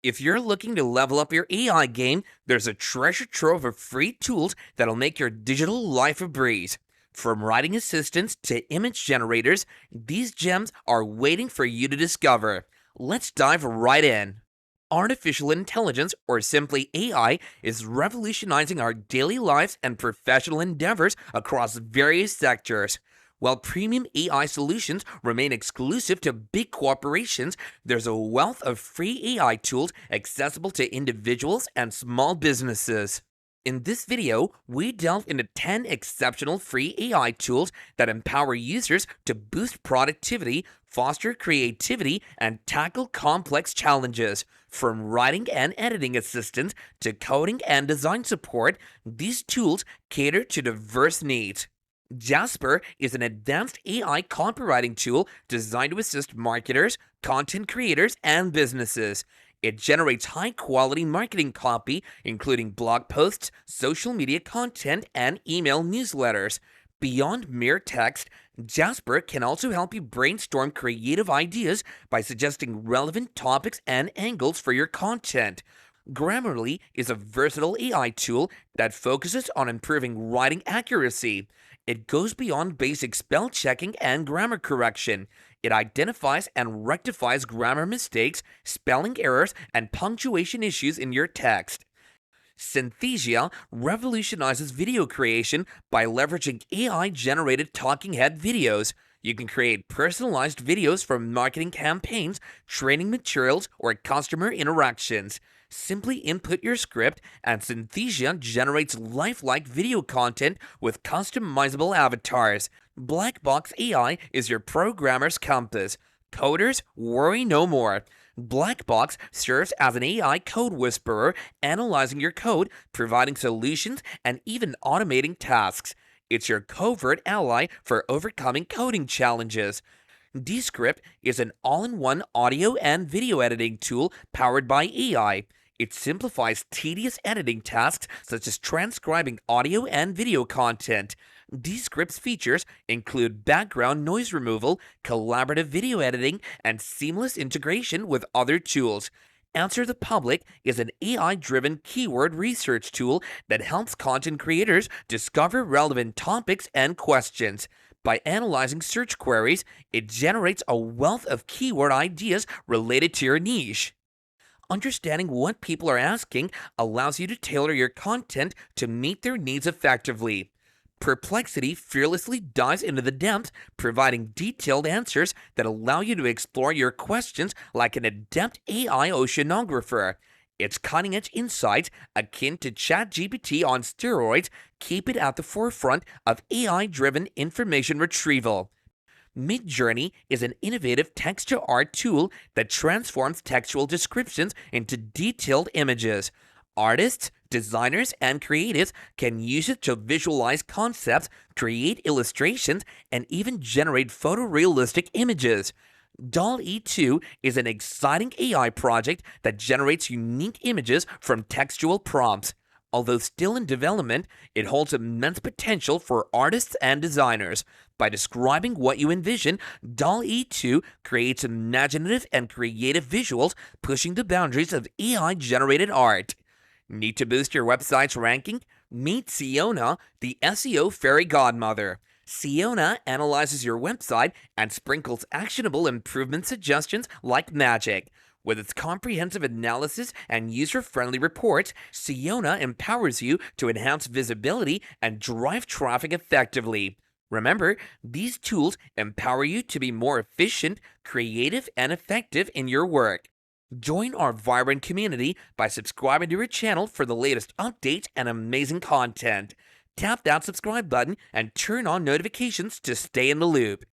If you're looking to level up your AI game, there's a treasure trove of free tools that'll make your digital life a breeze. From writing assistants to image generators, these gems are waiting for you to discover. Let's dive right in. Artificial intelligence, or simply AI, is revolutionizing our daily lives and professional endeavors across various sectors. While premium AI solutions remain exclusive to big corporations, there's a wealth of free AI tools accessible to individuals and small businesses. In this video, we delve into 10 exceptional free AI tools that empower users to boost productivity, foster creativity, and tackle complex challenges. From writing and editing assistance to coding and design support, these tools cater to diverse needs. Jasper is an advanced AI copywriting tool designed to assist marketers, content creators, and businesses. It generates high-quality marketing copy, including blog posts, social media content, and email newsletters. Beyond mere text, Jasper can also help you brainstorm creative ideas by suggesting relevant topics and angles for your content. Grammarly is a versatile AI tool that focuses on improving writing accuracy. It goes beyond basic spell checking and grammar correction. It identifies and rectifies grammar mistakes, spelling errors, and punctuation issues in your text. Synthesia revolutionizes video creation by leveraging AI-generated talking head videos. You can create personalized videos for marketing campaigns, training materials, or customer interactions. Simply input your script, and Synthesia generates lifelike video content with customizable avatars. Blackbox AI is your programmer's compass. Coders, worry no more. Blackbox serves as an AI code whisperer, analyzing your code, providing solutions, and even automating tasks. It's your covert ally for overcoming coding challenges. Descript is an all-in-one audio and video editing tool powered by AI. It simplifies tedious editing tasks such as transcribing audio and video content. Descript's features include background noise removal, collaborative video editing, and seamless integration with other tools. Answer the Public is an AI-driven keyword research tool that helps content creators discover relevant topics and questions. By analyzing search queries, it generates a wealth of keyword ideas related to your niche. Understanding what people are asking allows you to tailor your content to meet their needs effectively. Perplexity fearlessly dives into the depths, providing detailed answers that allow you to explore your questions like an adept AI oceanographer. Its cutting-edge insights, akin to chatgpt on steroids, keep it at the forefront of AI-driven information retrieval. Midjourney is an innovative text-to-art tool that transforms textual descriptions into detailed images. Artists, designers, and creatives can use it to visualize concepts, create illustrations, and even generate photorealistic images. DALL-E 2 is an exciting AI project that generates unique images from textual prompts. Although still in development, it holds immense potential for artists and designers. By describing what you envision, DALL-E 2 creates imaginative and creative visuals, pushing the boundaries of AI-generated art. Need to boost your website's ranking? Meet Siona, the SEO fairy godmother. Siona analyzes your website and sprinkles actionable improvement suggestions like magic. With its comprehensive analysis and user-friendly reports, Siona empowers you to enhance visibility and drive traffic effectively. Remember, these tools empower you to be more efficient, creative, and effective in your work. Join our vibrant community by subscribing to our channel for the latest updates and amazing content. Tap that subscribe button and turn on notifications to stay in the loop.